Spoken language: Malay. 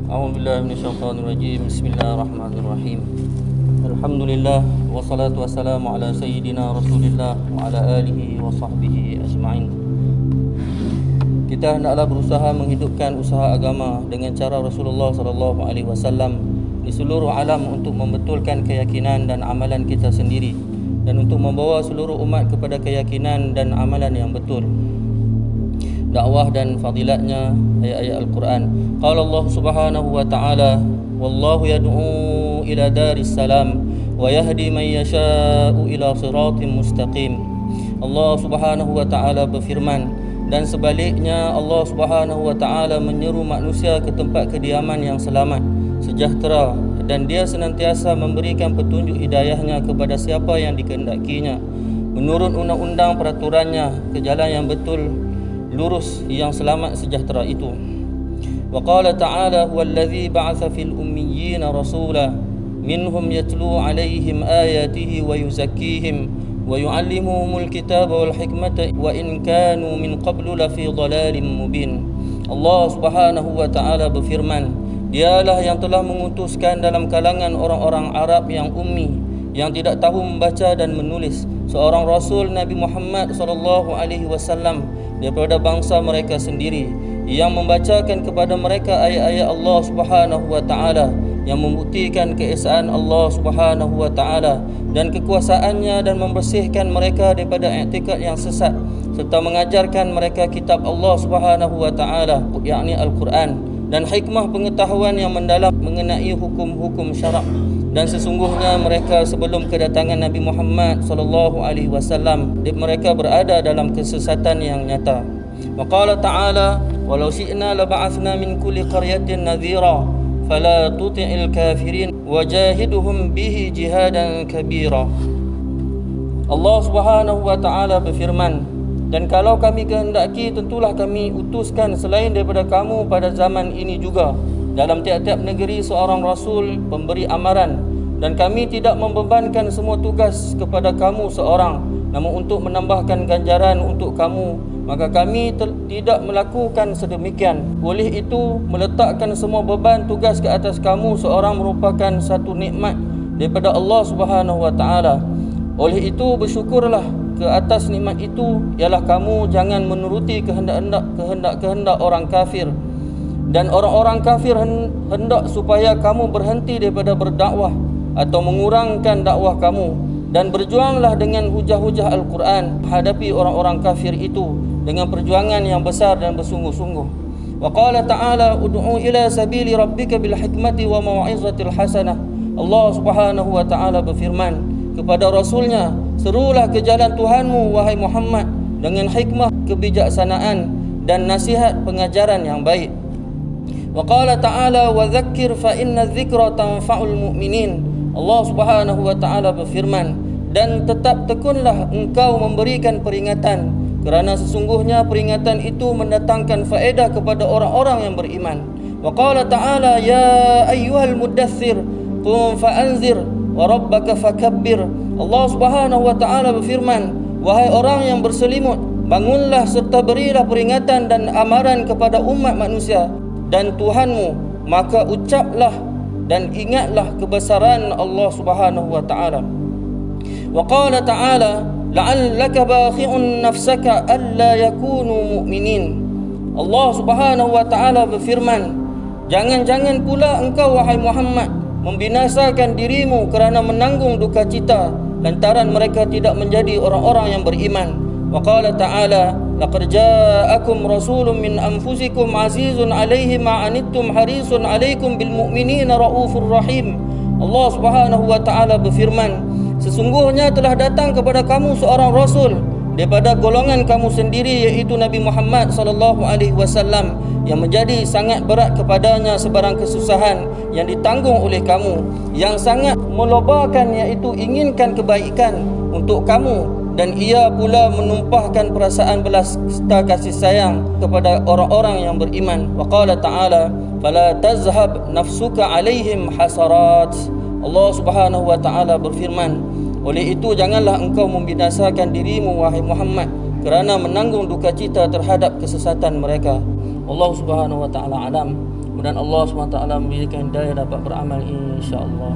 A'udzubillahi minasyaitonirrajim. Bismillahirrahmanirrahim. Alhamdulillah wassalatu wassalamu ala sayyidina Rasulillah wa ala alihi wa sahbihi ajma'in. Kita hendaklah berusaha menghidupkan usaha agama dengan cara Rasulullah sallallahu alaihi wasallam di seluruh alam untuk membetulkan keyakinan dan amalan kita sendiri dan untuk membawa seluruh umat kepada keyakinan dan amalan yang betul. Dakwah dan fadilatnya ayat-ayat Al-Quran. Qala Allah Subhanahu wa ta'ala, wallahu yad'u ila daris salam wa yahdi man yasha'u ila siratin mustaqim. Allah Subhanahu wa ta'ala berfirman, dan sebaliknya Allah Subhanahu wa ta'ala menyeru manusia ke tempat kediaman yang selamat, sejahtera, dan dia senantiasa memberikan petunjuk hidayahnya kepada siapa yang dikehendakinya menurut undang-undang peraturannya ke jalan yang betul, lurus, yang selamat sejahtera itu. Wa qala ta'ala huwallazi ba'atha fil ummiyyin rasula minhum yatlu 'alaihim ayatihi wa yuzakkihim wa yu'allimuhumul kitaba wal hikmata wa in kanu min qablu lafi dhalalin mubin. Allah Subhanahu wa ta'ala berfirman, dialah yang telah mengutuskan dalam kalangan orang-orang Arab yang ummi, yang tidak tahu membaca dan menulis, seorang Rasul Nabi Muhammad sallallahu alaihi wasallam daripada bangsa mereka sendiri, yang membacakan kepada mereka ayat-ayat Allah Subhanahu wa ta'ala, yang membuktikan keesaan Allah Subhanahu wa ta'ala dan kekuasaannya, dan membersihkan mereka daripada i'tikad yang sesat, serta mengajarkan mereka kitab Allah Subhanahu wa ta'ala, yakni Al-Quran, dan hikmah pengetahuan yang mendalam mengenai hukum-hukum syarak. Dan sesungguhnya mereka sebelum kedatangan Nabi Muhammad sallallahu alaihi wasallam mereka berada dalam kesesatan yang nyata. Wa qala ta'ala, walau syi'na laba'athna min kulli qaryatin nadhira fala tuti'il kafirin wajahiduhum bihi jihadan kabira. Allah Subhanahu wa ta'ala berfirman, dan kalau kami kehendaki tentulah kami utuskan selain daripada kamu pada zaman ini juga dalam tiap-tiap negeri seorang rasul pemberi amaran, dan kami tidak membebankan semua tugas kepada kamu seorang, namun untuk menambahkan ganjaran untuk kamu, maka kami tidak melakukan sedemikian. Oleh itu, meletakkan semua beban tugas ke atas kamu seorang merupakan satu nikmat daripada Allah Subhanahu wa ta'ala. Oleh itu, bersyukurlah ke atas nikmat itu, ialah kamu jangan menuruti kehendak-kehendak orang kafir. Dan orang-orang kafir hendak supaya kamu berhenti daripada berdakwah atau mengurangkan dakwah kamu, dan berjuanglah dengan hujah-hujah Al-Quran hadapi orang-orang kafir itu dengan perjuangan yang besar dan bersungguh-sungguh. Wa qala ta'ala ud'u ila sabili rabbika bil hikmati wa mau'izatil hasanah. Allah Subhanahu wa ta'ala berfirman kepada Rasulnya, serulah ke jalan Tuhanmu wahai Muhammad dengan hikmah, kebijaksanaan, dan nasihat pengajaran yang baik. Wa qala ta'ala wa dhakkir fa inna dhikra tanfa'ul mu'minin. Allah Subhanahu wa ta'ala berfirman, dan tetap tekunlah engkau memberikan peringatan, kerana sesungguhnya peringatan itu mendatangkan faedah kepada orang-orang yang beriman. Wa qala ta'ala ya ayyuhal muddaththir qum fa'anzir wa rabbaka fakabbir. Allah Subhanahu wa ta'ala berfirman, wahai orang yang berselimut, bangunlah serta berilah peringatan dan amaran kepada umat manusia dan Tuhanmu, maka ucaplah dan ingatlah kebesaran Allah Subhanahu wa ta'ala. Wa qala ta'ala la'allaka bakhi'un nafsaka alla yakunu mu'minin. Allah Subhanahu wa ta'ala berfirman, jangan-jangan pula engkau wahai Muhammad membinasakan dirimu kerana menanggung duka cita lantaran mereka tidak menjadi orang-orang yang beriman. Wa qala ta'ala laqad ja'akum rasulun min anfusikum azizun 'alaihi ma 'anittum harisun 'alaikum bil mu'minina raufur rahim. Allah Subhanahu wa ta'ala berfirman, sesungguhnya telah datang kepada kamu seorang rasul daripada golongan kamu sendiri, iaitu Nabi Muhammad sallallahu alaihi wasallam, yang menjadi sangat berat kepadanya sebarang kesusahan yang ditanggung oleh kamu, yang sangat melobakan iaitu inginkan kebaikan untuk kamu, dan ia pula menumpahkan perasaan belas kasih sayang kepada orang-orang yang beriman. Wa qala ta'ala fala tazhab nafsuka alaihim hasarat. Allah Subhanahu wa ta'ala berfirman, oleh itu janganlah engkau membinasakan dirimu wahai Muhammad kerana menanggung duka cita terhadap kesesatan mereka. Allah Subhanahu wa ta'ala alam. Mudah-mudahan Allah SWT memberikan hidayah dapat beramal insya-Allah.